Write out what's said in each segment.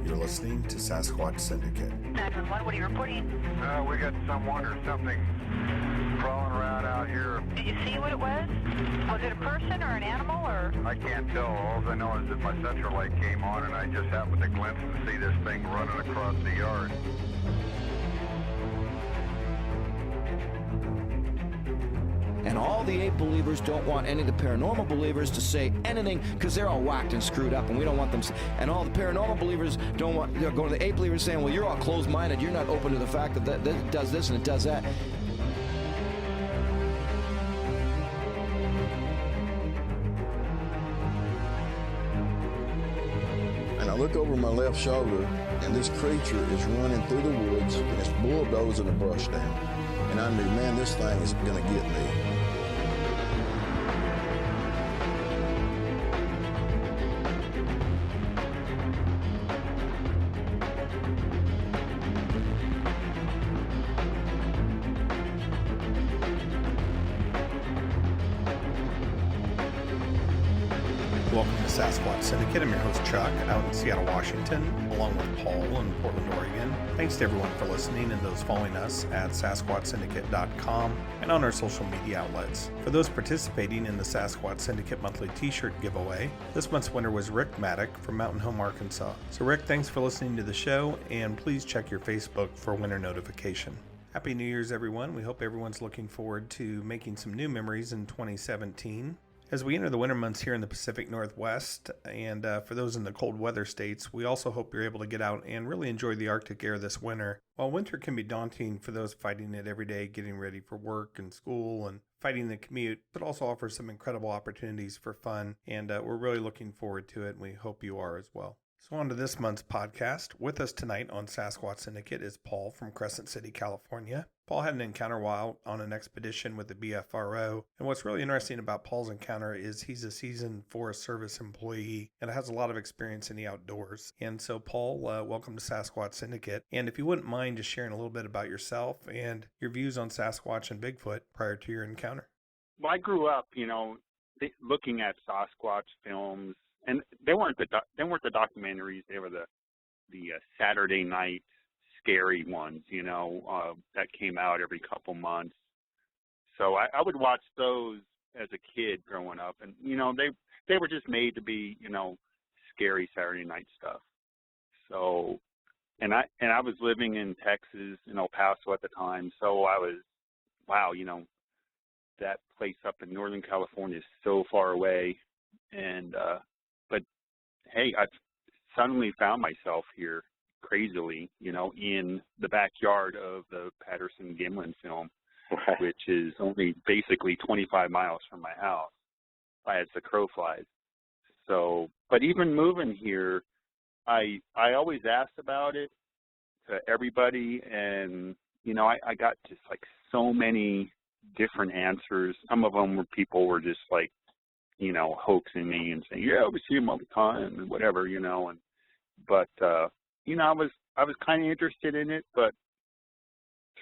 You're listening to Sasquatch Syndicate. 911, what are you reporting? We got someone or something crawling around out here. Did you see what it was? Was it a person or an animal or? I can't tell. All I know is that my central light came on and I just happened to glimpse and see this thing running across the yard. And all the ape believers don't want any of the paranormal believers to say anything because they're all whacked and screwed up and we don't want them. And all the paranormal believers don't want, go to the ape believers saying, well, you're all closed-minded. You're not open to the fact that it does this and it does that. And I look over my left shoulder and this creature is running through the woods and it's bulldozing the brush down. And I knew, man, this thing is going to get me. Welcome to Sasquatch Syndicate. I'm your host, Chuck, out in Seattle, Washington, along with Paul in Portland, Oregon. Thanks to everyone for listening and those following us at SasquatchSyndicate.com and on our social media outlets. For those participating in the Sasquatch Syndicate monthly t-shirt giveaway, this month's winner was Rick Maddock from Mountain Home, Arkansas. So Rick, thanks for listening to the show, and please check your Facebook for winner notification. Happy New Year's, everyone. We hope everyone's looking forward to making some new memories in 2017. As we enter the winter months here in the Pacific Northwest, and for those in the cold weather states, we also hope you're able to get out and really enjoy the Arctic air this winter. While winter can be daunting for those fighting it every day, getting ready for work and school and fighting the commute, it also offers some incredible opportunities for fun, and we're really looking forward to it, and we hope you are as well. So on to this month's podcast. With us tonight on Sasquatch Syndicate is Paul from Crescent City, California. Paul had an encounter while on an expedition with the BFRO, and what's really interesting about Paul's encounter is he's a seasoned Forest Service employee and has a lot of experience in the outdoors. And so Paul, welcome to Sasquatch Syndicate, and if you wouldn't mind just sharing a little bit about yourself and your views on Sasquatch and Bigfoot prior to your encounter. Well, I grew up, looking at Sasquatch films, and they weren't the documentaries. They were the Saturday night scary ones, that came out every couple months. So I would watch those as a kid growing up, and they were just made to be scary Saturday night stuff. So, and I was living in Texas, in El Paso at the time. So I was, wow, that place up in Northern California is so far away, and but hey, I've suddenly found myself here crazily, in the backyard of the Patterson-Gimlin film, right, which is only basically 25 miles from my house as the crow flies. So, but even moving here, I always asked about it to everybody, and I got just like so many different answers. Some of them were people were just like, hoaxing me and saying, yeah, we see them all the time and whatever, but I was kind of interested in it, but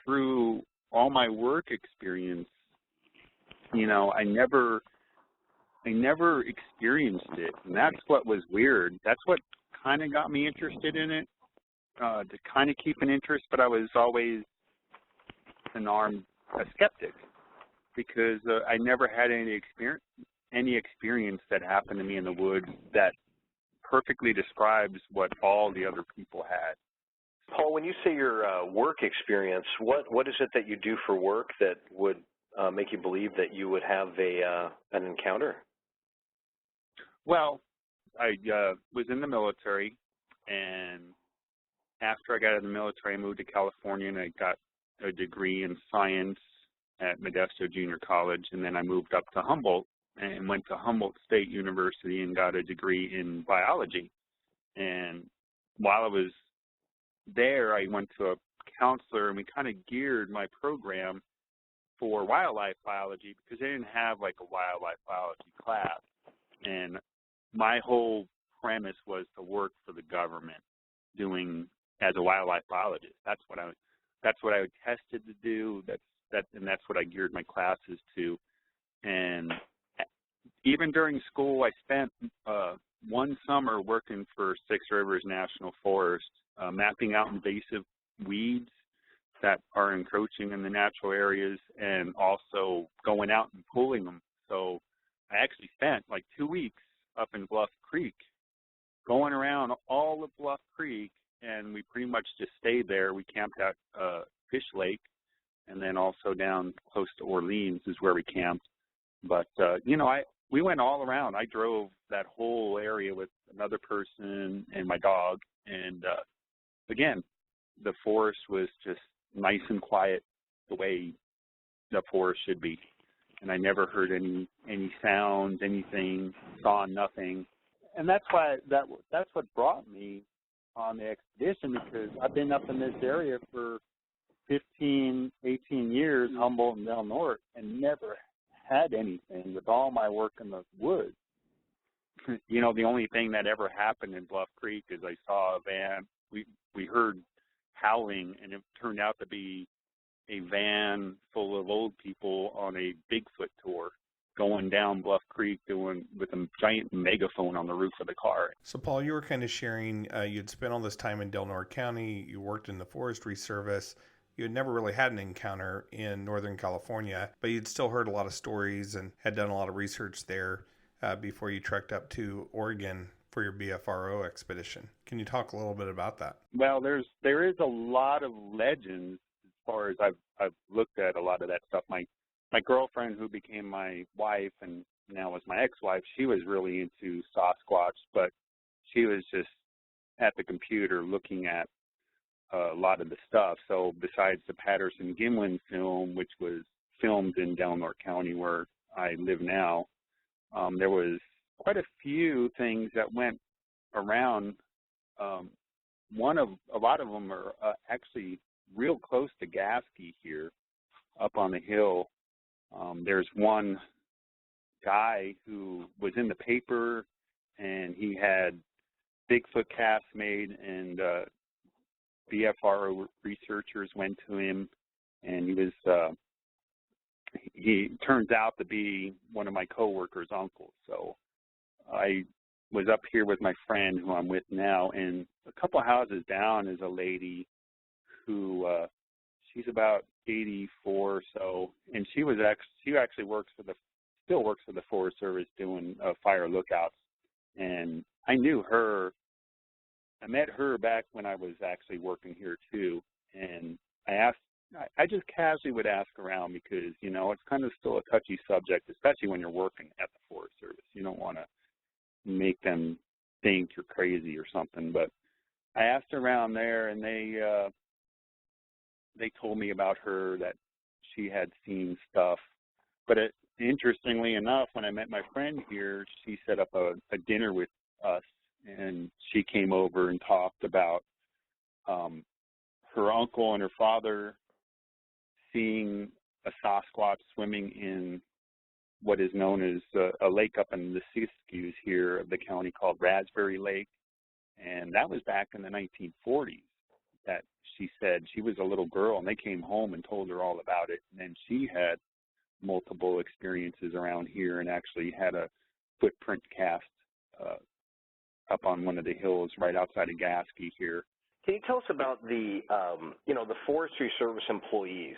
through all my work experience, I never experienced it, and that's what was weird. That's what kind of got me interested in it, to kind of keep an interest, but I was always a skeptic because I never had any experience that happened to me in the woods that perfectly describes what all the other people had. Paul, when you say your work experience, what is it that you do for work that would make you believe that you would have an encounter? Well, I was in the military, and after I got out of the military, I moved to California, and I got a degree in science at Modesto Junior College, and then I moved up to Humboldt and went to Humboldt State University and got a degree in biology. And while I was there, I went to a counselor, and we kind of geared my program for wildlife biology because they didn't have like a wildlife biology class. And my whole premise was to work for the government doing as a wildlife biologist. That's what I tested to do. And that's what I geared my classes to. And even during school, I spent one summer working for Six Rivers National Forest, mapping out invasive weeds that are encroaching in the natural areas and also going out and pulling them. So I actually spent like 2 weeks up in Bluff Creek going around all of Bluff Creek, and we pretty much just stayed there. We camped at Fish Lake, and then also down close to Orleans is where we camped. But, we went all around. I drove that whole area with another person and my dog. And, again, the forest was just nice and quiet the way the forest should be. And I never heard any sounds, anything, saw nothing. And that's why that's what brought me on the expedition, because I've been up in this area for 15, 18 years, Humboldt and Del Norte, and never had anything with all my work in the woods. The only thing that ever happened in Bluff Creek is I saw a van. We heard howling, and it turned out to be a van full of old people on a Bigfoot tour going down Bluff Creek with a giant megaphone on the roof of the car. So, Paul, you were kind of sharing, you'd spent all this time in Del Norte County, you worked in the Forestry Service, you had never really had an encounter in Northern California, but you'd still heard a lot of stories and had done a lot of research there before you trekked up to Oregon for your BFRO expedition. Can you talk a little bit about that? Well, there is a lot of legends as far as I've looked at a lot of that stuff. My girlfriend, who became my wife and now is my ex-wife, she was really into Sasquatch, but she was just at the computer looking at a lot of the stuff. So besides the Patterson-Gimlin film, which was filmed in Del Norte County where I live now, there was quite a few things that went around. A lot of them are actually real close to Gasky here, up on the hill. There's one guy who was in the paper, and he had Bigfoot casts made, and BFRO researchers went to him, and he turns out to be one of my coworkers' uncles. So I was up here with my friend who I'm with now, and a couple houses down is a lady who she's about 84 or so, and she actually still works for the Forest Service doing fire lookouts. And I knew her. I met her back when I was actually working here too, and I just casually would ask around because, it's kind of still a touchy subject, especially when you're working at the Forest Service. You don't want to make them think you're crazy or something. But I asked around there, and they told me about her, that she had seen stuff. But interestingly enough, when I met my friend here, she set up a dinner with us, and she came over and talked about her uncle and her father seeing a Sasquatch swimming in what is known as a lake up in the Siskiyous here of the county called Raspberry Lake. And that was back in the 1940s that she said. She was a little girl, and they came home and told her all about it. And then she had multiple experiences around here and actually had a footprint cast up on one of the hills right outside of Gasky here. Can you tell us about the Forestry Service employees?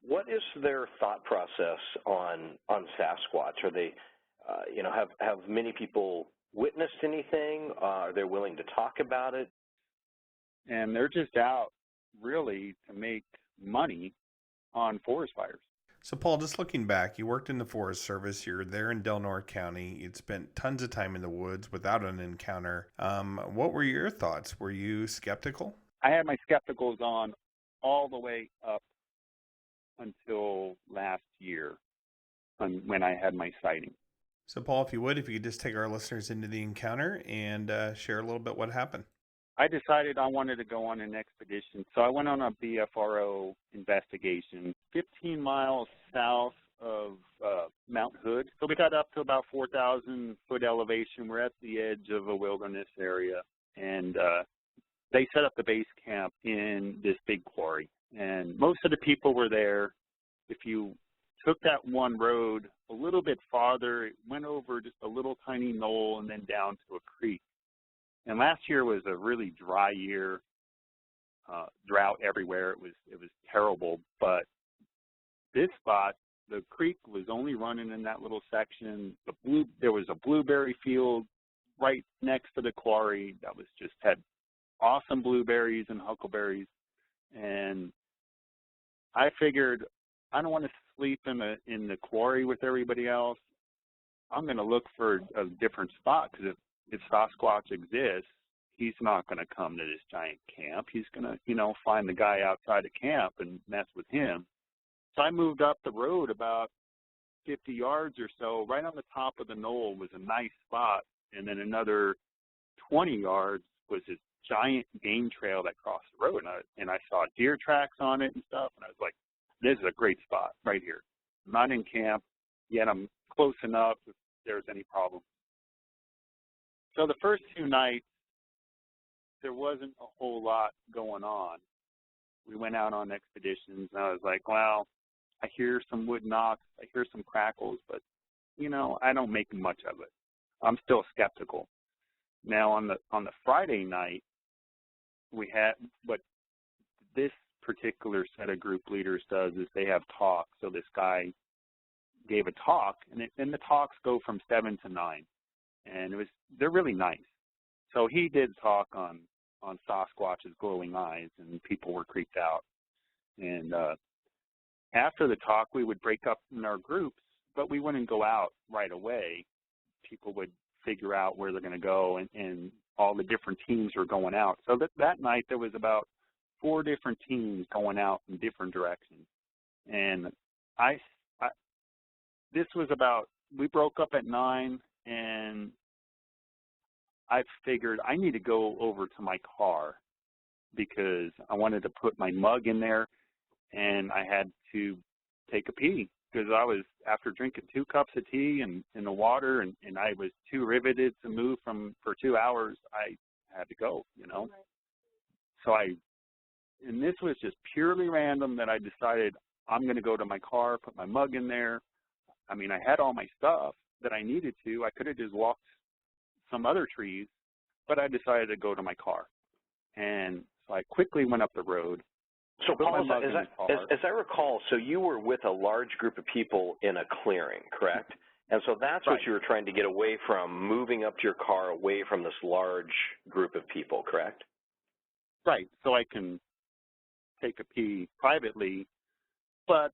What is their thought process on Sasquatch? Are they, have many people witnessed anything? Are they willing to talk about it? And they're just out really to make money on forest fires. So, Paul, just looking back, you worked in the Forest Service. You're there in Del Norte County. You'd spent tons of time in the woods without an encounter. What were your thoughts? Were you skeptical? I had my skepticals on all the way up until last year when I had my sighting. So, Paul, if you could just take our listeners into the encounter and share a little bit what happened. I decided I wanted to go on an expedition, so I went on a BFRO investigation 15 miles south of Mount Hood. So we got up to about 4,000-foot elevation. We're at the edge of a wilderness area, and they set up the base camp in this big quarry. And most of the people were there. If you took that one road a little bit farther. It went over just a little tiny knoll and then down to a creek. And last year was a really dry year, drought everywhere. It was terrible. But this spot, the creek was only running in that little section. There was a blueberry field right next to the quarry that was just had awesome blueberries and huckleberries. And I figured I don't want to sleep in the quarry with everybody else. I'm going to look for a different spot, because if Sasquatch exists, he's not going to come to this giant camp. He's going to, find the guy outside of camp and mess with him. So I moved up the road about 50 yards or so. Right on the top of the knoll was a nice spot, and then another 20 yards was this giant game trail that crossed the road, and I saw deer tracks on it and stuff, and I was like, this is a great spot right here. I'm not in camp, yet I'm close enough if there's any problem. So the first 2 nights, there wasn't a whole lot going on. We went out on expeditions, and I was like, well, I hear some wood knocks, I hear some crackles, but, I don't make much of it. I'm still skeptical. Now, on the Friday night, we had what this particular set of group leaders does is they have talks. So this guy gave a talk, and the talks go from 7 to 9, and they're really nice. So he did talk on Sasquatch's glowing eyes, and people were creeped out. And after the talk, we would break up in our groups, but we wouldn't go out right away. People would figure out where they're going to go, and all the different teams were going out. So that night there was about 4 different teams going out in different directions. And we broke up at 9, and I figured I need to go over to my car because I wanted to put my mug in there, and I had to take a pee because I was, after drinking 2 cups of tea and in the water, and I was too riveted to move for 2 hours. I had to go, So and this was just purely random that I decided I'm going to go to my car, put my mug in there. I mean, I had all my stuff that I needed to. I could have just walked some other trees, but I decided to go to my car. And so I quickly went up the road. So, Paul, as I recall, so you were with a large group of people in a clearing, correct? And so that's what you were trying to get away from, moving up to your car away from this large group of people, correct? Right, so I can take a pee privately, but,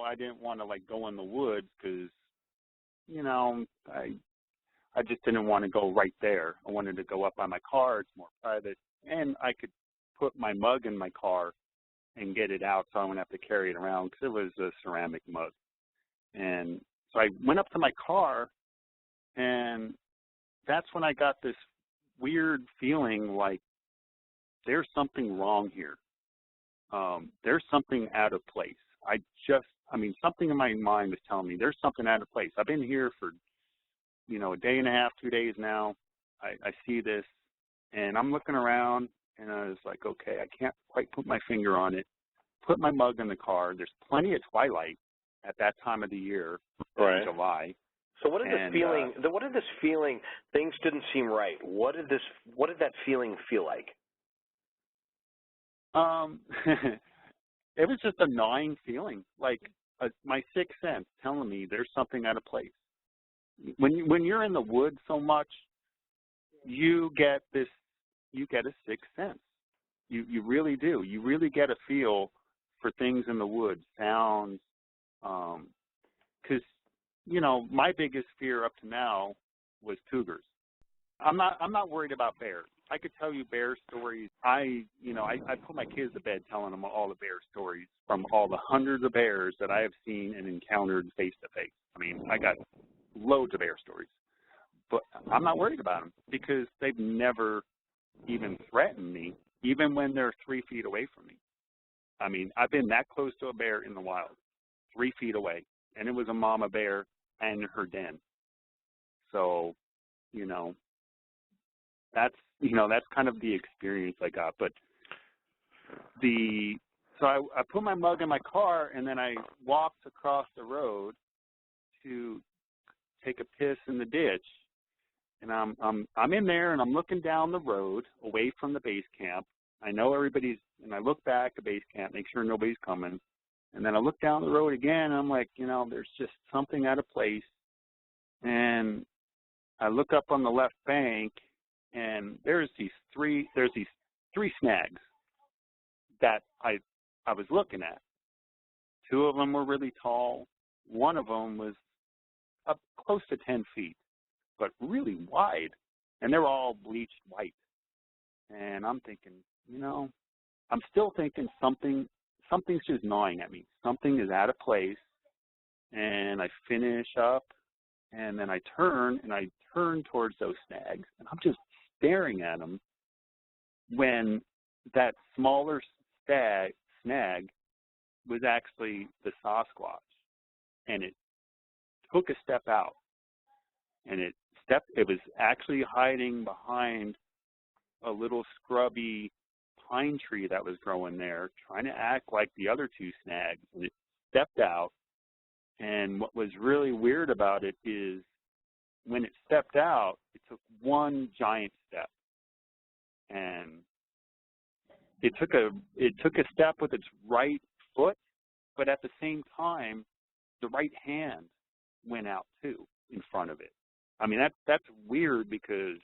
I didn't want to, go in the woods because, I just didn't want to go right there. I wanted to go up by my car. It's more private, and I could put my mug in my car and get it out so I wouldn't have to carry it around because it was a ceramic mug. And so I went up to my car, and that's when I got this weird feeling like there's something wrong here. There's something out of place. Something in my mind was telling me there's something out of place. I've been here for, a day and a half, 2 days now. I see this, and I'm looking around, and I was like, okay, I can't quite put my finger on it. Put my mug in the car. There's plenty of twilight at that time of the year, in July. So what did this feeling? Things didn't seem right. What did that feeling feel like? It was just a gnawing feeling, like my sixth sense telling me there's something out of place. When you're in the woods so much, you get a sixth sense. You really do. You really get a feel for things in the woods, sounds. Because my biggest fear up to now was cougars. I'm not worried about bears. I could tell you bear stories. I put my kids to bed telling them all the bear stories from all the hundreds of bears that I have seen and encountered face to face. I mean, I got loads of bear stories, but I'm not worried about them because they've never even threatened me, even when they're 3 feet away from me. I mean, I've been that close to a bear in the wild, 3 feet away, and it was a mama bear and her den. So, that's kind of the experience I got. But the So I put my mug in my car, and then I walked across the road to take a piss in the ditch. And I'm in there, and I'm looking down the road away from the base camp. I know everybody's, and I look back at base camp, make sure nobody's coming. And then I look down the road again, and I'm like, there's just something out of place. And I look up on the left bank, and there's these three snags that I was looking at. Two of them were really tall. One of them was up close to 10 feet, but really wide, and they were all bleached white. And I'm thinking, I'm still thinking something's just gnawing at me. Something is out of place. And I finish up, and then I turn towards those snags, and I'm just staring at them when that smaller snag was actually the Sasquatch, and it took a step out, and it was actually hiding behind a little scrubby pine tree that was growing there, trying to act like the other two snags, and it stepped out. And what was really weird about it is when it stepped out, it took one giant step, and it took a step with its right foot, but at the same time, the right hand went out too in front of it. I mean, that's weird because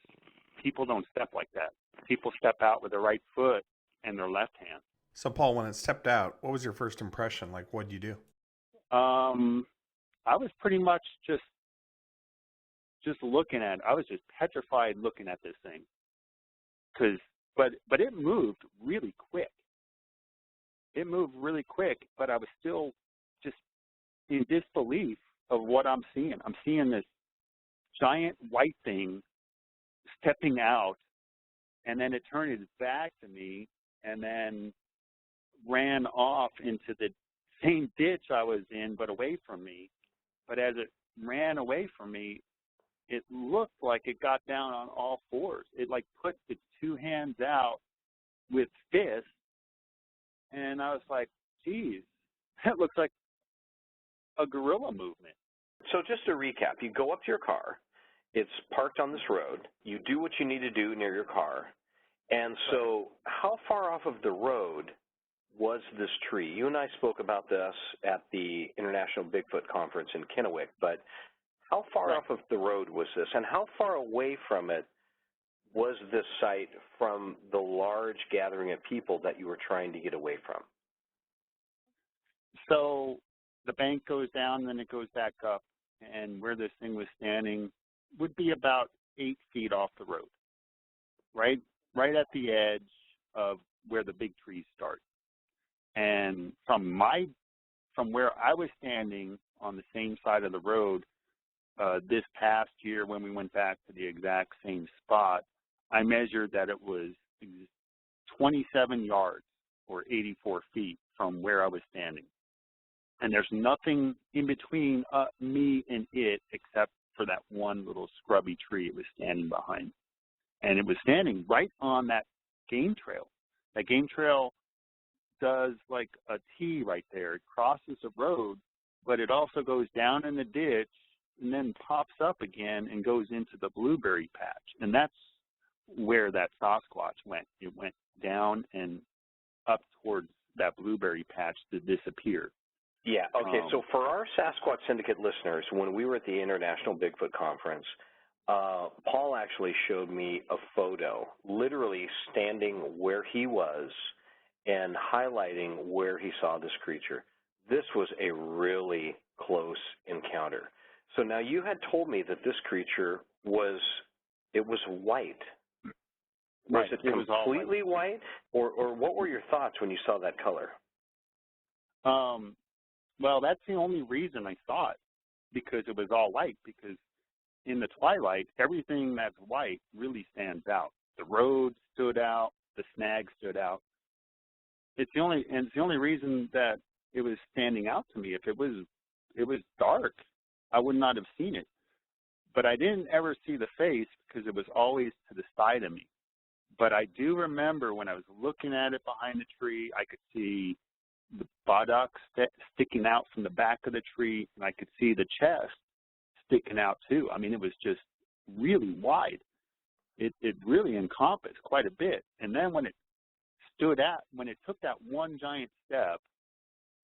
people don't step like that. People step out with their right foot and their left hand. So, Paul, when it stepped out, what was your first impression? Like, what did you do? I was pretty much just looking at it. I was just petrified looking at this thing. But it moved really quick. It moved really quick, but I was still just in disbelief of what I'm seeing. I'm seeing this giant white thing stepping out, and then it turned its back to me and then ran off into the same ditch I was in, but away from me. But as it ran away from me, it looked like it got down on all fours. It like put its two hands out with fists, and I was like, geez, that looks like a gorilla movement. So just to recap, you go up to your car, it's parked on this road, you do what you need to do near your car, and so how far off of the road was this tree? You and I spoke about this at the International Bigfoot Conference in Kennewick, but how far off of the road was this, and how far away from it was this site from the large gathering of people that you were trying to get away from? So the bank goes down, then it goes back up, and where this thing was standing would be about 8 feet off the road, right at the edge of where the big trees start. And from where I was standing on the same side of the road this past year when we went back to the exact same spot, I measured that it was 27 yards or 84 feet from where I was standing. And there's nothing in between me and it except for that one little scrubby tree it was standing behind. And it was standing right on that game trail. That game trail does like a T right there. It crosses the road, but it also goes down in the ditch and then pops up again and goes into the blueberry patch. And that's where that Sasquatch went. It went down and up towards that blueberry patch to disappear. Yeah, okay, so for our Sasquatch Syndicate listeners, when we were at the International Bigfoot Conference, Paul actually showed me a photo, literally standing where he was and highlighting where he saw this creature. This was a really close encounter. So now you had told me that this creature was white. Was Right. it It was completely white? Or what were your thoughts when you saw that color? Well, that's the only reason I saw it, because it was all white, because in the twilight, everything that's white really stands out. The road stood out, the snag stood out. It's the only reason that it was standing out to me. If it was dark, I would not have seen it. But I didn't ever see the face because it was always to the side of me. But I do remember when I was looking at it behind the tree, I could see the buttocks sticking out from the back of the tree, and I could see the chest sticking out too. I mean, it was just really wide. It really encompassed quite a bit. And then when it took that one giant step,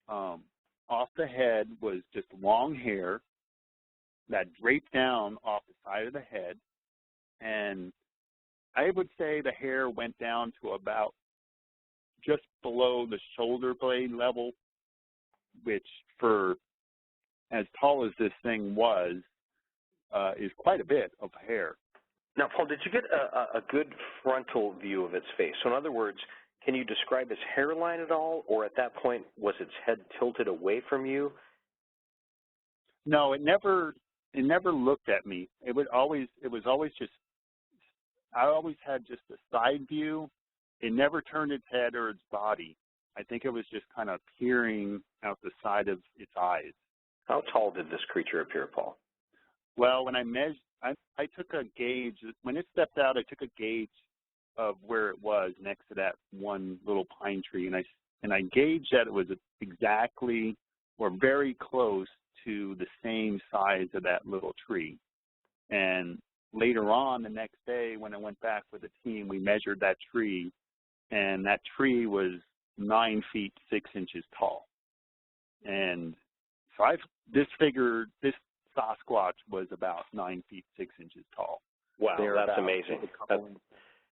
off the head was just long hair that draped down off the side of the head, and I would say the hair went down to about just below the shoulder blade level, which for as tall as this thing was, is quite a bit of hair. Now, Paul, did you get a good frontal view of its face? So in other words, can you describe its hairline at all, or at that point was its head tilted away from you? No, it never looked at me. I always had just a side view. It never turned its head or its body. I think it was just kind of peering out the side of its eyes. How tall did this creature appear, Paul? Well, when I measured, I took a gauge. When it stepped out, I took a gauge of where it was next to that one little pine tree, and I gauged that it was exactly or very close to the same size of that little tree. And later on, the next day, when I went back with the team, we measured that tree, and that tree was 9 feet 6 inches tall. And so this Sasquatch was about 9 feet 6 inches tall. Wow, that's amazing.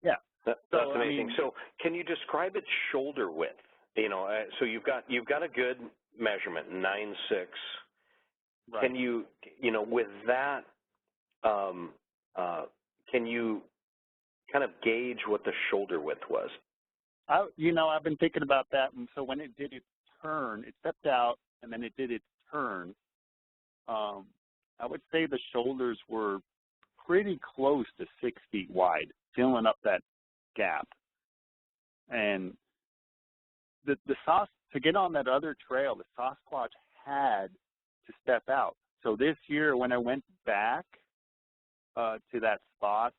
Yeah, that's amazing. I mean, so, can you describe its shoulder width? You know, so you've got a good measurement, 9'6". Right. Can you with that, can you kind of gauge what the shoulder width was? I've been thinking about that, and so when it did its turn, it stepped out, and then it did its turn. I would say the shoulders were pretty close to 6 feet wide, filling up that gap. And to get on that other trail, the Sasquatch had to step out. So this year, when I went back to that spot,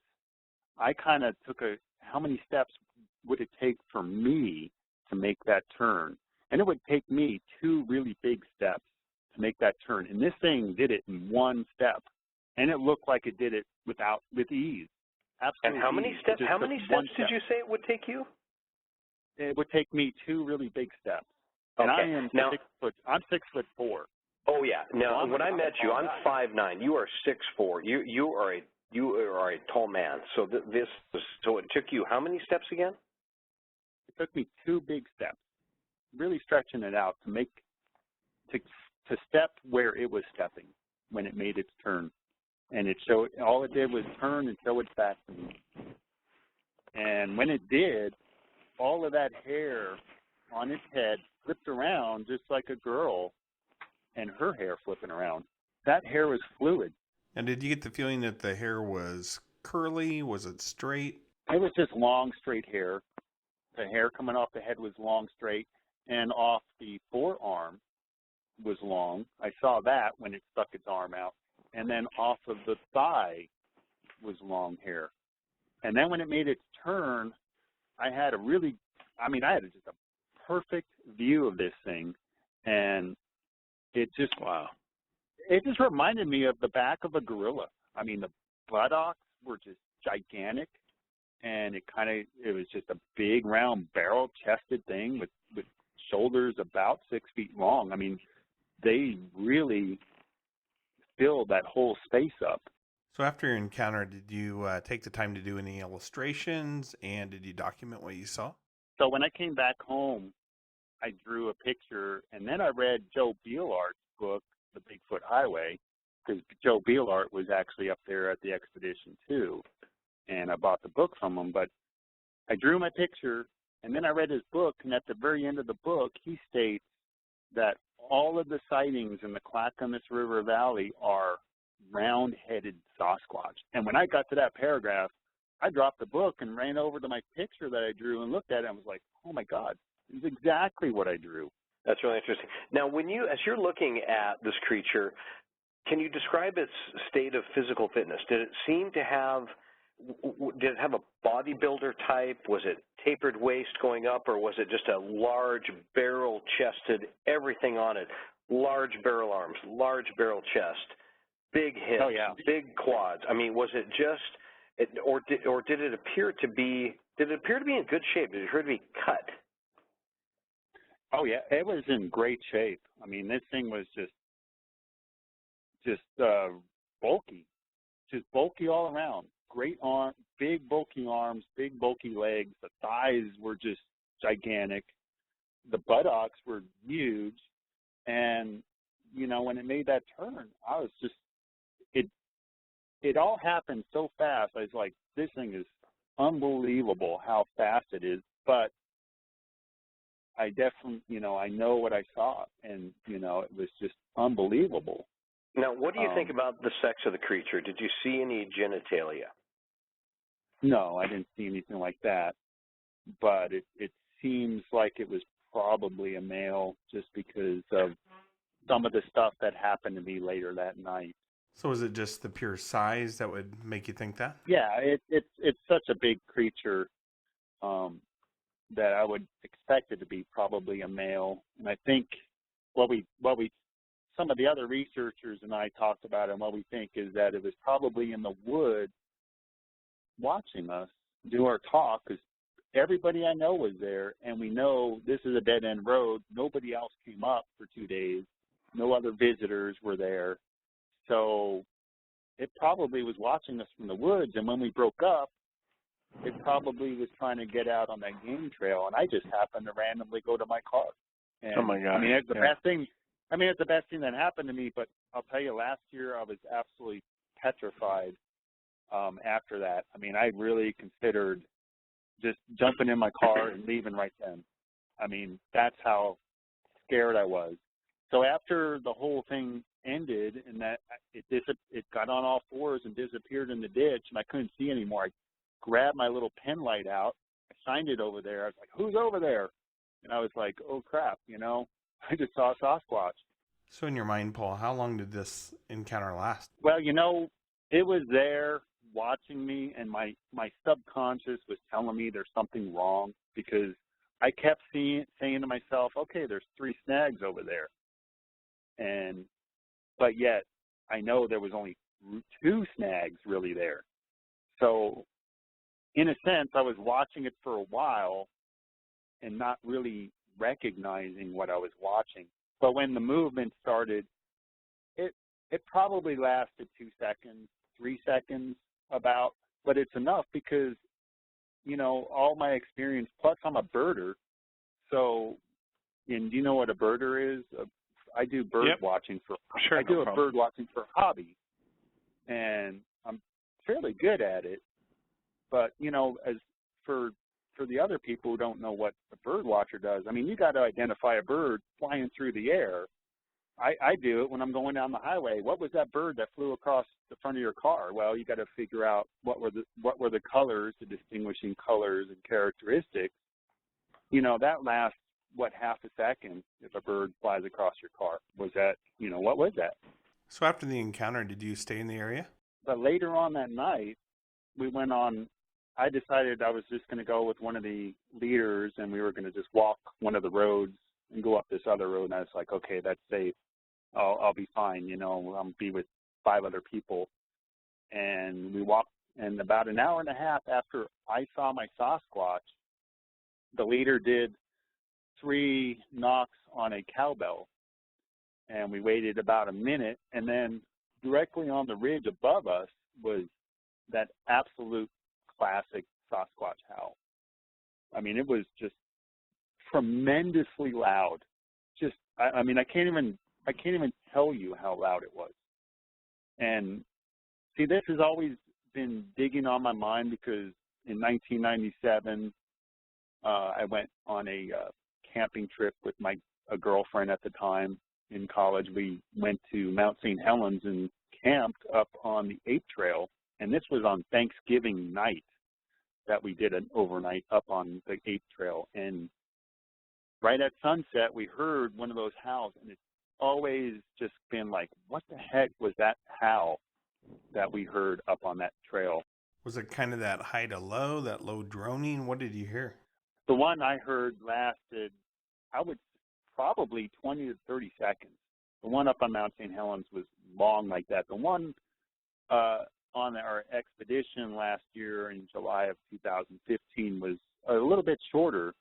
I kind of took how many steps would it take for me to make that turn? And it would take me 2 really big steps to make that turn. And this thing did it in 1 step, and it looked like it did it with ease. Absolutely. And how many steps? How many steps did you say it would take you? It would take me 2 really big steps. Okay. And I am now, 6 foot. I'm 6'4". Oh yeah. Now, when I met you, I'm 5'9". You are 6'4". You are a tall man. So so it took you how many steps again? It took me 2 big steps, really stretching it out to step where it was stepping when it made its turn. And all it did was turn and show its back to me. And when it did, all of that hair on its head flipped around just like a girl and her hair flipping around. That hair was fluid. And did you get the feeling that the hair was curly? Was it straight? It was just long, straight hair. The hair coming off the head was long, straight, and off the forearm was long. I saw that when it stuck its arm out. And then off of the thigh was long hair. And then when it made its turn, I had just a perfect view of this thing. And it just reminded me of the back of a gorilla. I mean, the buttocks were just gigantic, and it was just a big, round, barrel-chested thing with shoulders about 6 feet long. I mean, they really filled that whole space up. So after your encounter, did you take the time to do any illustrations, and did you document what you saw? So when I came back home, I drew a picture, and then I read Joe Beelart's book, The Bigfoot Highway, because Joe Beelart was actually up there at the expedition too, and I bought the book from him. But I drew my picture, and then I read his book, and at the very end of the book, he states that all of the sightings in the Clackamas River Valley are round-headed Sasquatch. And when I got to that paragraph, I dropped the book and ran over to my picture that I drew and looked at it and was like, oh my God, this is exactly what I drew. That's really interesting. Now, as you're looking at this creature, can you describe its state of physical fitness? Did it have a bodybuilder type? Was it tapered waist going up, or was it just a large barrel-chested, everything on it, large barrel arms, large barrel chest, big hips, big quads? I mean, was it just, or did it appear to be? Did it appear to be in good shape? Did it appear to be cut? Oh yeah, it was in great shape. I mean, this thing was just bulky, just bulky all around. Great arm, big bulky arms, big bulky legs. The thighs were just gigantic. The buttocks were huge, and you know, when it made that turn, I was just it all happened so fast. I was like, this thing is unbelievable how fast it is, but I definitely, you know, I know what I saw, and, you know, it was just unbelievable. Now, what do you think about the sex of the creature? Did you see any genitalia? No, I didn't see anything like that, but it seems like it was probably a male just because of some of the stuff that happened to me later that night. So is it just the pure size that would make you think that? Yeah, it's such a big creature that I would expect it to be probably a male. And I think what we some of the other researchers and I talked about, and what we think is that it was probably in the woods watching us do our talk, because everybody I know was there, and we know this is a dead-end road. Nobody else came up for 2 days. No other visitors were there. So it probably was watching us from the woods, and when we broke up, it probably was trying to get out on that game trail, and I just happened to randomly go to my car. And, oh my God! I mean, it's the best thing. I mean, it's the best thing that happened to me. But I'll tell you, last year I was absolutely petrified. After that, I mean, I really considered just jumping in my car and leaving right then. I mean, that's how scared I was. So after the whole thing ended and that it got on all fours and disappeared in the ditch, and I couldn't see anymore, I grabbed my little pen light out. I shined it over there. I was like, "Who's over there?" And I was like, "Oh crap, you know, I just saw a Sasquatch." So in your mind, Paul, how long did this encounter last? Well, you know, it was there watching me, and my subconscious was telling me there's something wrong, because I kept saying to myself, okay, there's 3 snags over there. But yet I know there was only 2 snags really there. So in a sense, I was watching it for a while and not really recognizing what I was watching. But when the movement started, it probably lasted 2 seconds, 3 seconds about, but it's enough because, you know, all my experience, plus I'm a birder. So, and do you know what a birder is? I do bird watching for, sure, I do a bird watching for a hobby, and I'm fairly good at it. But, you know, as for the other people who don't know what a bird watcher does, I mean, you got to identify a bird flying through the air. I do it when I'm going down the highway. What was that bird that flew across the front of your car? Well, you got to figure out what were the colors, the distinguishing colors and characteristics. You know, that lasts, half a second if a bird flies across your car. Was that, you know, what was that? So after the encounter, did you stay in the area? But later on that night, we went on, I decided I was just going to go with one of the leaders, and we were going to just walk one of the roads and go up this other road. And I was like, okay, that's safe. I'll be fine, you know, I'll be with 5 other people. And we walked, and about an hour and a half after I saw my Sasquatch, the leader did 3 knocks on a cowbell. And we waited about a minute, and then directly on the ridge above us was that absolute classic Sasquatch howl. I mean, it was just tremendously loud. Just, I mean, I can't even tell you how loud it was. And see, this has always been digging on my mind, because in 1997, I went on a camping trip with a girlfriend at the time in college. We went to Mount St. Helens and camped up on the Ape Trail, and this was on Thanksgiving night that we did an overnight up on the Ape Trail. And right at sunset, we heard one of those howls, and it's always just been like, what the heck was that howl that we heard up on that trail? Was it kind of that high to low, that low droning? What did you hear? The one I heard lasted, I would probably 20 to 30 seconds. The one up on Mount St. Helens was long like that. The one on our expedition last year in July of 2015 was a little bit shorter,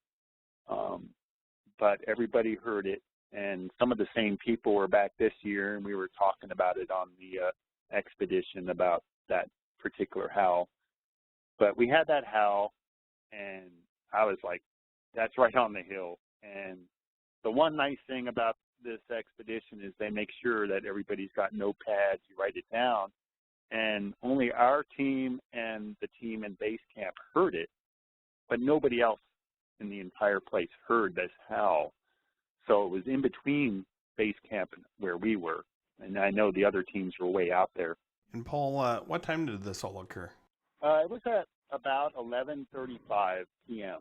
but everybody heard it. And some of the same people were back this year, and we were talking about it on the expedition about that particular howl. But we had that howl, and I was like, that's right on the hill. And the one nice thing about this expedition is they make sure that everybody's got notepads, you write it down. And only our team and the team in base camp heard it, but nobody else in the entire place heard this howl. So it was in between base camp and where we were. And I know the other teams were way out there. And Paul, what time did this all occur? It was at about 11:35 p.m.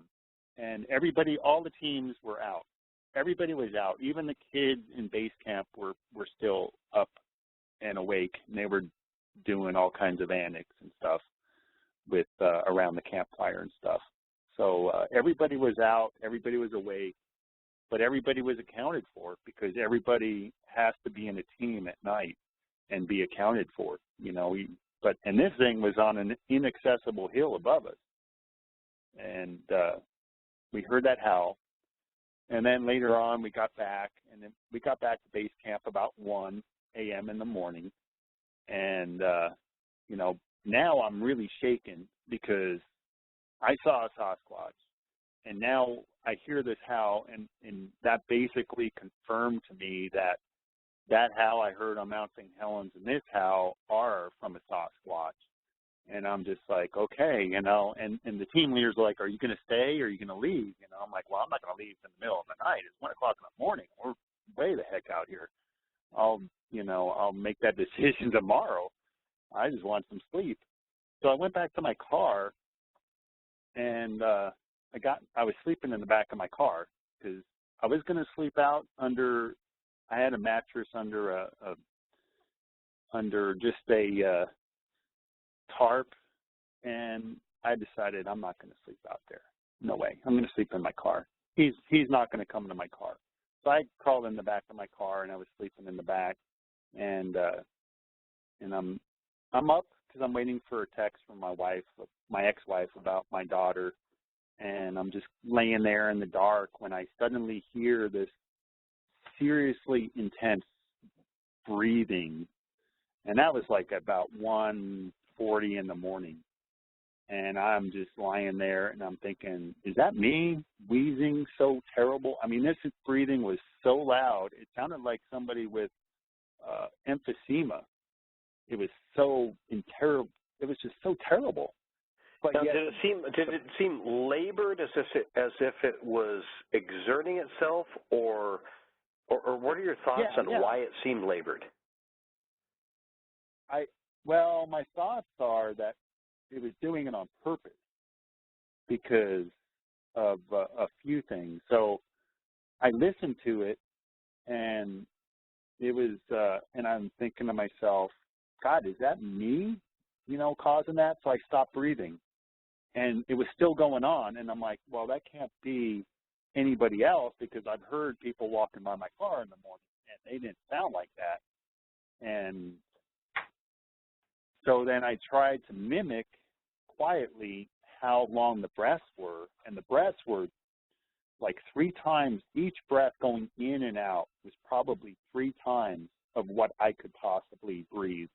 And everybody, all the teams were out. Everybody was out. Even the kids in base camp were still up and awake, and they were doing all kinds of antics and stuff with around the campfire and stuff. So everybody was out, everybody was awake, but everybody was accounted for because everybody has to be in a team at night and be accounted for, you know. And this thing was on an inaccessible hill above us. And we heard that howl. And then later on we got back, and then we got back to base camp about 1 a.m. in the morning. And, you know, now I'm really shaken because I saw a Sasquatch, and now I hear this howl, and that basically confirmed to me that that howl I heard on Mount St. Helens and this howl are from a Sasquatch. And I'm just like, okay, you know, and the team leader's like, are you going to stay or are you going to leave? You know, I'm like, well, I'm not going to leave in the middle of the night. It's 1 o'clock in the morning. We're way the heck out here. I'll make that decision tomorrow. I just want some sleep. So I went back to my car, and I was sleeping in the back of my car because I was going to sleep out under. I had a mattress under just a tarp, and I decided I'm not going to sleep out there. No way. I'm going to sleep in my car. He's not going to come to my car. So I crawled in the back of my car, and I was sleeping in the back, and I'm up because I'm waiting for a text from my wife, my ex-wife, about my daughter, and I'm just laying there in the dark when I suddenly hear this seriously intense breathing, and that was like about 1:40 in the morning. And I'm just lying there, and I'm thinking, is that me wheezing so terrible? I mean, this breathing was so loud. It sounded like somebody with emphysema. It was so terrible. It was just so terrible. But now, yet, did it seem labored, as if it was exerting itself, or what are your thoughts on why it seemed labored? Well, my thoughts are that it was doing it on purpose because of a few things. So I listened to it, and it was, and I'm thinking to myself, God, is that me, you know, causing that? So I stopped breathing, and it was still going on, and I'm like, well, that can't be anybody else because I've heard people walking by my car in the morning, and they didn't sound like that. And so then I tried to mimic quietly how long the breaths were, and the breaths were like 3 times. Each breath going in and out was probably 3 times of what I could possibly breathe.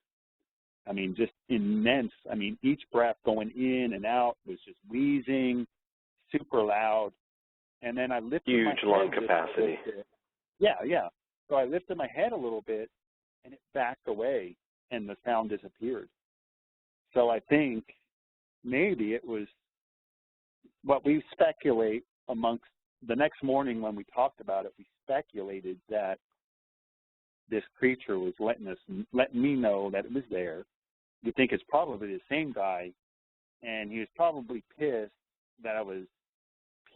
I mean, just immense. I mean, each breath going in and out was just wheezing, super loud. And then I lifted my head. Huge lung capacity. Yeah. So I lifted my head a little bit, and it backed away, and the sound disappeared. So I think maybe it was what we speculate amongst the next morning when we talked about it. We speculated that this creature was letting me know that it was there. We think it's probably the same guy, and he was probably pissed that I was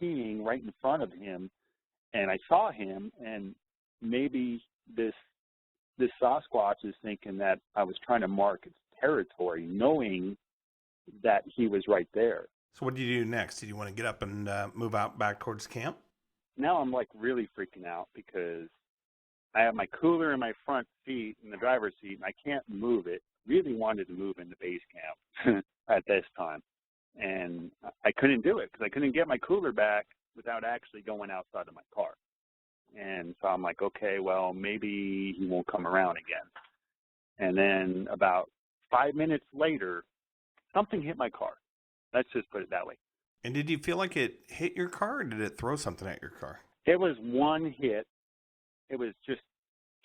peeing right in front of him, and I saw him, and maybe this Sasquatch is thinking that I was trying to mark its territory, knowing that he was right there. So what did you do next? Did you want to get up and move out back towards camp? Now I'm like really freaking out because I have my cooler in my front seat in the driver's seat, and I can't move it. Really wanted to move into base camp at this time, and I couldn't do it because I couldn't get my cooler back without actually going outside of my car. And so I'm like, okay, well, maybe he won't come around again. And then about 5 minutes later, something hit my car. Let's just put it that way. And did you feel like it hit your car, or did it throw something at your car? It was one hit. It was just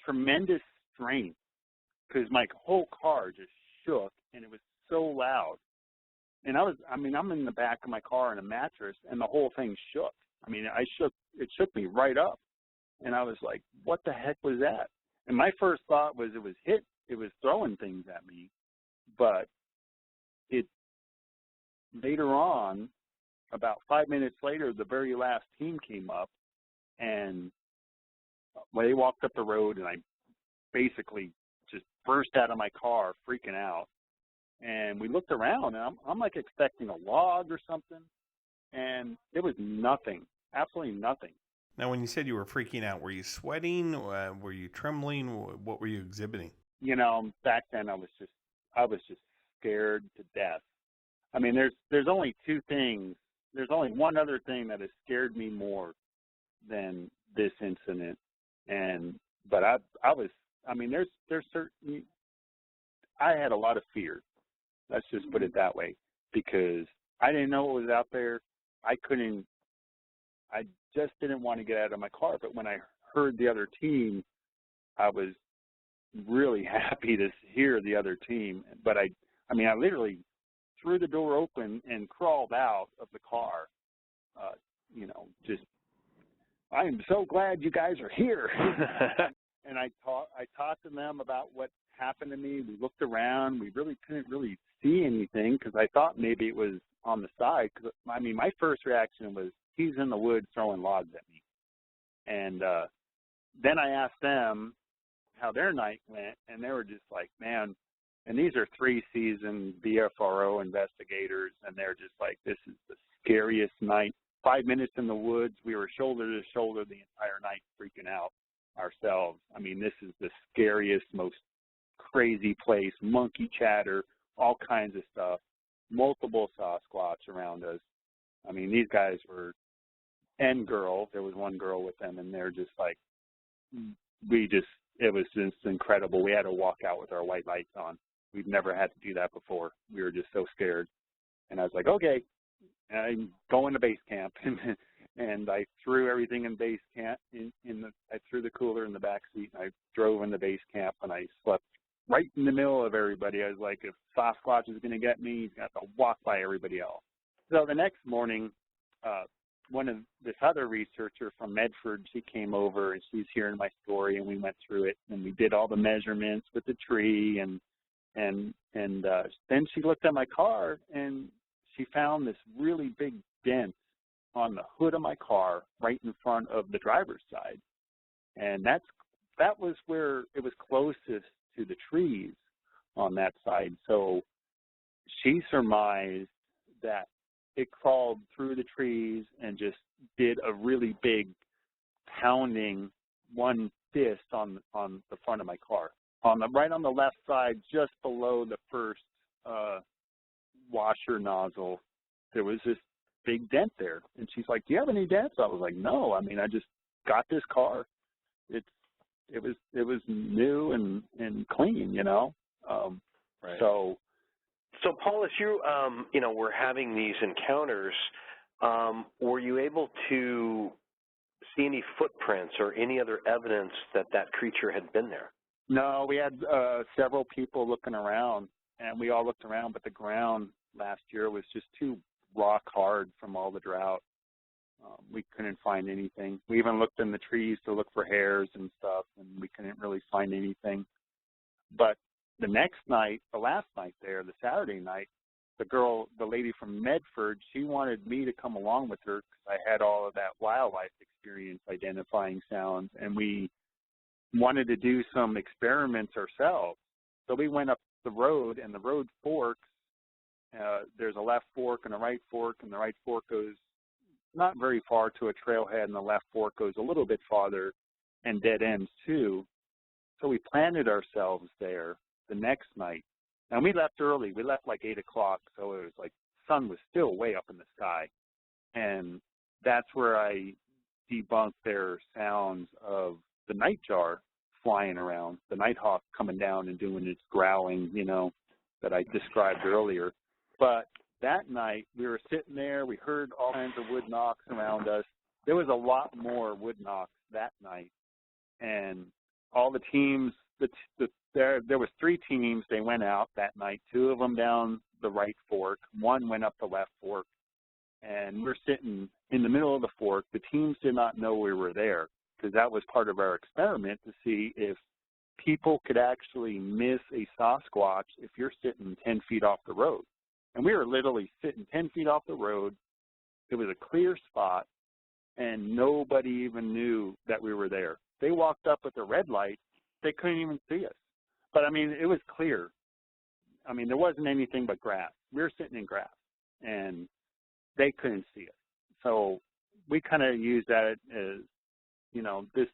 tremendous strain because my whole car just shook, and it was so loud. And I'm in the back of my car in a mattress, and the whole thing shook. I mean, it shook me right up. And I was like, what the heck was that? And my first thought was it was throwing things at me. But later on, about 5 minutes later, the very last team came up, and they walked up the road, and I basically just burst out of my car, freaking out. And we looked around, and I'm like expecting a log or something, and it was nothing, absolutely nothing. Now, when you said you were freaking out, were you sweating? Were you trembling? What were you exhibiting? You know, back then I was just scared to death. I mean, there's only two things. There's only one other thing that has scared me more than this incident. But there's certain, I had a lot of fear. Let's just put it that way, because I didn't know what was out there. I just didn't want to get out of my car. But when I heard the other team, I was really happy to hear the other team. But I literally threw the door open and crawled out of the car. I am so glad you guys are here. And I talked to them about what happened to me. We looked around. We really couldn't really see anything because I thought maybe it was on the side. Cause, my first reaction was, he's in the woods throwing logs at me. And then I asked them how their night went, and they were just like, man, and these are 3-seasoned BFRO investigators, and they're just like, this is the scariest night. 5 minutes in the woods, we were shoulder to shoulder the entire night freaking out ourselves. I mean, this is the scariest, most crazy place, monkey chatter, all kinds of stuff, multiple Sasquatch around us. I mean, these guys were, and girl, there was one girl with them, and they're just like, it was just incredible. We had to walk out with our white lights on. We've never had to do that before. We were just so scared. And I was like, okay, I'm going to base camp. And I threw everything in base camp. I threw the cooler in the back seat, and I drove into base camp, and I slept right in the middle of everybody. I was like, if Sasquatch is going to get me, he's going to have to walk by everybody else. So the next morning, this other researcher from Medford, she came over, and she's hearing my story, and we went through it, and we did all the measurements with the tree, and then she looked at my car, and she found this really big dent on the hood of my car right in front of the driver's side. And that was where it was closest to the trees on that side. So she surmised that it crawled through the trees and just did a really big pounding one fist on the front of my car. Right on the left side, just below the first washer nozzle, there was this big dent there. And she's like, do you have any dents? I was like, no. I mean, I just got this car. It was new and clean, you know. Right. So Paul, as you were having these encounters, were you able to see any footprints or any other evidence that creature had been there? No, we had several people looking around, and we all looked around, but the ground last year was just too rock hard from all the drought. We couldn't find anything. We even looked in the trees to look for hairs and stuff, and we couldn't really find anything. But the next night, the last night there, the Saturday night, the lady from Medford, she wanted me to come along with her because I had all of that wildlife experience identifying sounds, and we wanted to do some experiments ourselves. So we went up the road, and the road forks There's a left fork and a right fork, and the right fork goes not very far to a trailhead, and the left fork goes a little bit farther and dead ends too. So we planted ourselves there the next night. And we left early. We left like 8 o'clock, so it was like sun was still way up in the sky. And that's where I debunked their sounds of the nightjar flying around, the nighthawk coming down and doing its growling, you know, that I described earlier. But that night, we were sitting there. We heard all kinds of wood knocks around us. There was a lot more wood knocks that night. And all the teams, there was 3 teams. They went out that night, 2 of them down the right fork. 1 went up the left fork. And we're sitting in the middle of the fork. The teams did not know we were there because that was part of our experiment to see if people could actually miss a Sasquatch if you're sitting 10 feet off the road. And we were literally sitting 10 feet off the road. It was a clear spot, and nobody even knew that we were there. They walked up with a red light. They couldn't even see us. But, I mean, it was clear. I mean, there wasn't anything but grass. We were sitting in grass, and they couldn't see us. So we kind of use that as, you know, this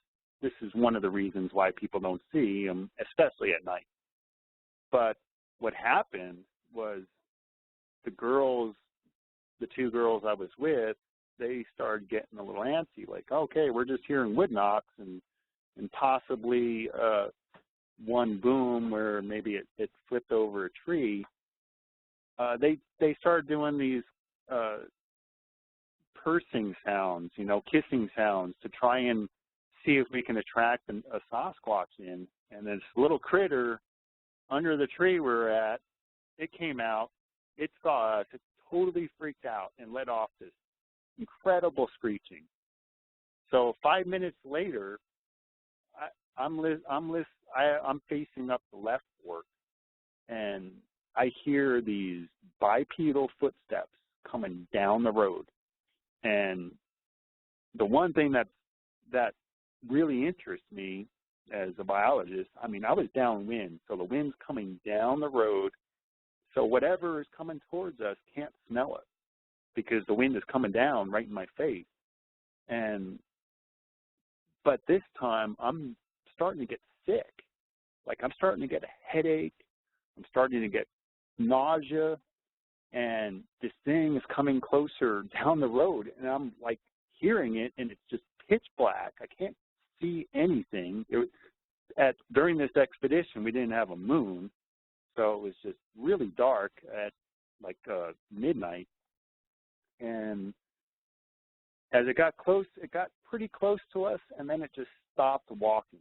is one of the reasons why people don't see them, especially at night. But what happened was the 2 girls I was with, they started getting a little antsy, like, okay, we're just hearing wood knocks and possibly one boom where maybe it flipped over a tree. They started doing these pursing sounds, you know, kissing sounds to try and see if we can attract a Sasquatch in. And this little critter under the tree we're at, it came out, it saw us, it totally freaked out and let off this incredible screeching. So 5 minutes later, I'm facing up the left fork, and I hear these bipedal footsteps coming down the road. And the one thing that really interests me as a biologist, I mean, I was downwind, so the wind's coming down the road, so whatever is coming towards us can't smell it because the wind is coming down right in my face. But this time I'm starting to get sick. Like, I'm starting to get a headache. I'm starting to get nausea. And this thing is coming closer down the road. And I'm, like, hearing it, and it's just pitch black. I can't see anything. During this expedition, we didn't have a moon. So it was just really dark at, like, midnight. And as it got close, it got pretty close to us, and then it just stopped walking.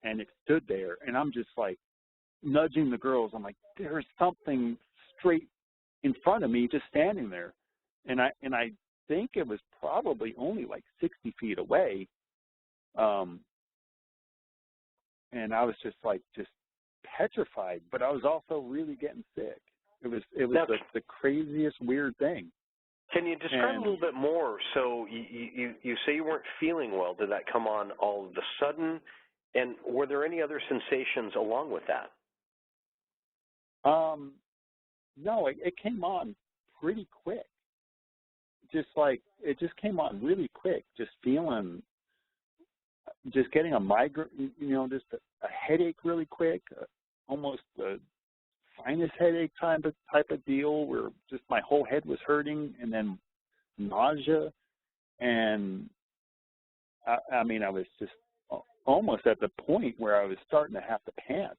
And it stood there, and I'm just, like, nudging the girls. I'm like, there's something straight in front of me just standing there. And I think it was probably only, like, 60 feet away. And I was just, like, just petrified, but I was also really getting sick. It was the craziest weird thing. Can you describe a little bit more? So you say you weren't feeling well. Did that come on all of a sudden? And were there any other sensations along with that? No, it came on pretty quick. It just came on really quick. Just getting a migraine, you know, just a headache really quick, almost a sinus headache type of deal where just my whole head was hurting, and then nausea. And I mean, I was just almost at the point where I was starting to have to pant.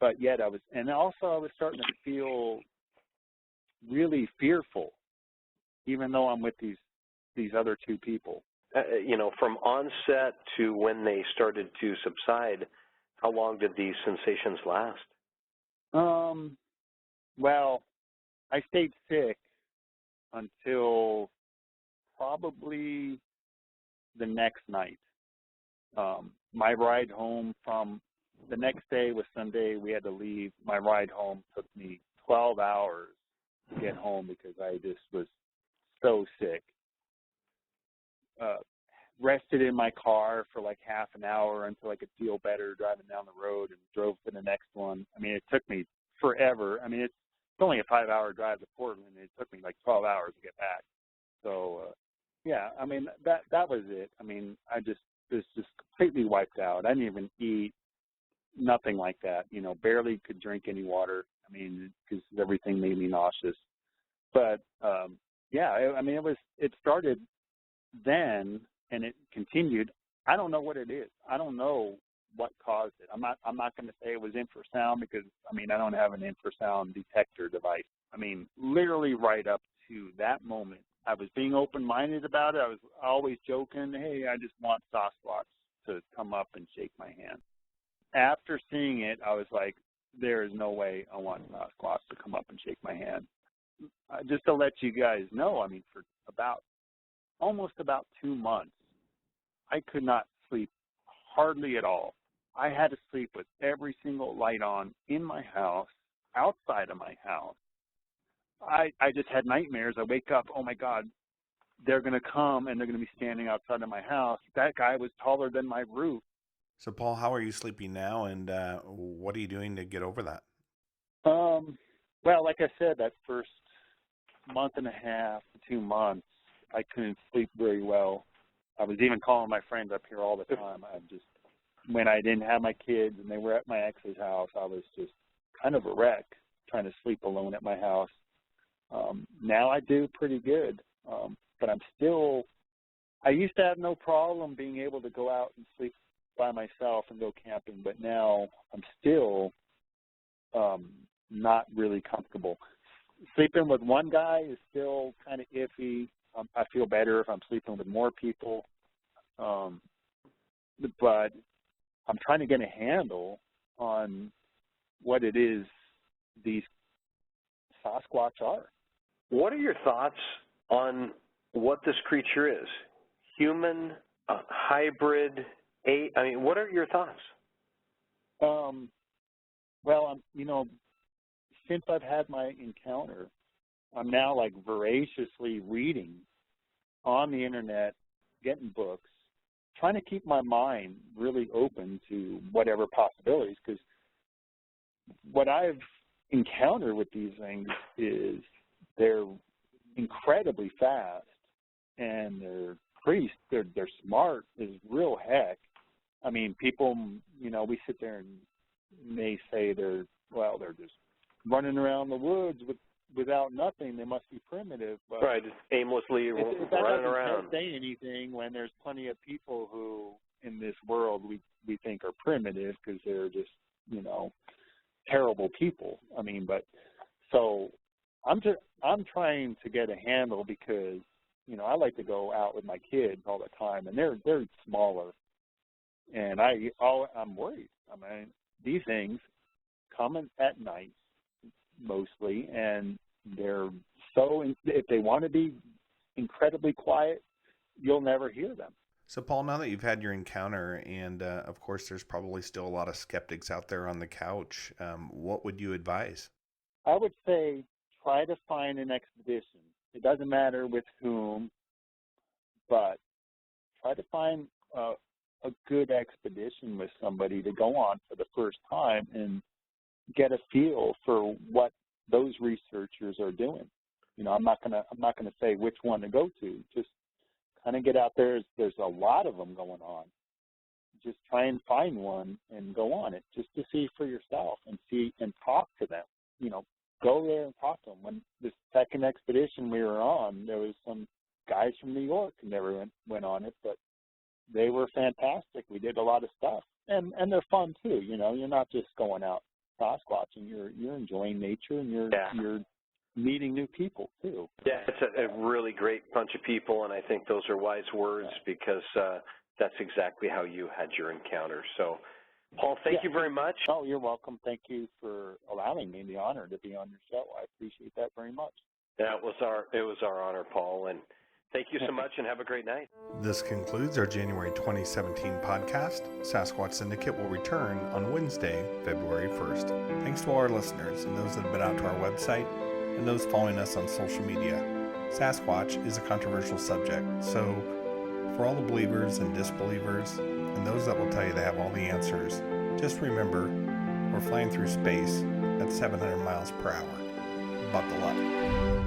But yet I was starting to feel really fearful, even though I'm with these other 2 people. You know, from onset to when they started to subside, how long did these sensations last? Well, I stayed sick until probably the next night. My ride home from the next day was Sunday. We had to leave. My ride home took me 12 hours to get home because I just was so sick. Rested in my car for like half an hour until I could feel better driving down the road, and drove to the next one. I mean, it took me forever. I mean, only a 5-hour drive to Portland. It took me like 12 hours to get back. So, yeah, I mean, that was it. I mean, I was just completely wiped out. I didn't even eat, nothing like that. You know, barely could drink any water. I mean, because everything made me nauseous. But, yeah, I mean, it started then and it continued. I don't know what it is. I don't know what caused it. I'm not going to say it was infrasound because, I mean, I don't have an infrasound detector device. I mean, literally right up to that moment, I was being open-minded about it. I was always joking, hey, I just want Sasquatch to come up and shake my hand. After seeing it, I was like, there is no way I want Sasquatch to come up and shake my hand. Just to let you guys know, I mean, for almost about 2 months, I could not sleep hardly at all. I had to sleep with every single light on in my house, outside of my house. I just had nightmares. I wake up, oh my God, they're going to come and they're going to be standing outside of my house. That guy was taller than my roof. So, Paul, how are you sleeping now, and what are you doing to get over that? Well, like I said, that first month and a half, 2 months, I couldn't sleep very well. I was even calling my friends up here all the time. When I didn't have my kids and they were at my ex's house, I was just kind of a wreck trying to sleep alone at my house. Now I do pretty good, but I used to have no problem being able to go out and sleep by myself and go camping, but now I'm still not really comfortable. Sleeping with one guy is still kind of iffy. I feel better if I'm sleeping with more people, but I'm trying to get a handle on what it is these Sasquatch are. What are your thoughts on what this creature is? Human, hybrid, ape? I mean, what are your thoughts? Well, since I've had my encounter, I'm now like voraciously reading on the internet, getting books, trying to keep my mind really open to whatever possibilities, because what I've encountered with these things is they're incredibly fast and they're smart as real heck. I mean, people, we sit there and they say they're just running around the woods without nothing. They must be primitive. But right, just aimlessly running around. That doesn't say anything when there's plenty of people who in this world we think are primitive because they're just, terrible people. I mean, but so I'm trying to get a handle because, I like to go out with my kids all the time, and they're smaller, and I'm worried. I mean, these things come at night mostly, and they're if they want to be incredibly quiet, you'll never hear them. So, Paul, now that you've had your encounter, and of course there's probably still a lot of skeptics out there on the couch, what would you advise? I would say try to find an expedition. It doesn't matter with whom, but try to find a good expedition with somebody to go on for the first time and get a feel for what those researchers are doing. I'm not gonna say which one to go to. Just kind of get out there. There's a lot of them going on. Just try and find one and go on it, just to see for yourself and see and talk to them. Go there and talk to them. When the second expedition we were on, there was some guys from New York who never went on it, but they were fantastic. We did a lot of stuff, and they're fun too. You're not just going out Sasquatching. You're enjoying nature, and you're meeting new people too. Yeah, it's a really great bunch of people, and I think those are wise words because that's exactly how you had your encounter. So, Paul, thank you very much. Oh, you're welcome. Thank you for allowing me the honor to be on your show. I appreciate that very much. Yeah, it was our honor, Paul, and thank you so much, and have a great night. This concludes our January 2017 podcast. Sasquatch Syndicate will return on Wednesday, February 1st. Thanks to all our listeners and those that have been out to our website and those following us on social media. Sasquatch is a controversial subject, so for all the believers and disbelievers and those that will tell you they have all the answers, just remember we're flying through space at 700 miles per hour. Buckle up.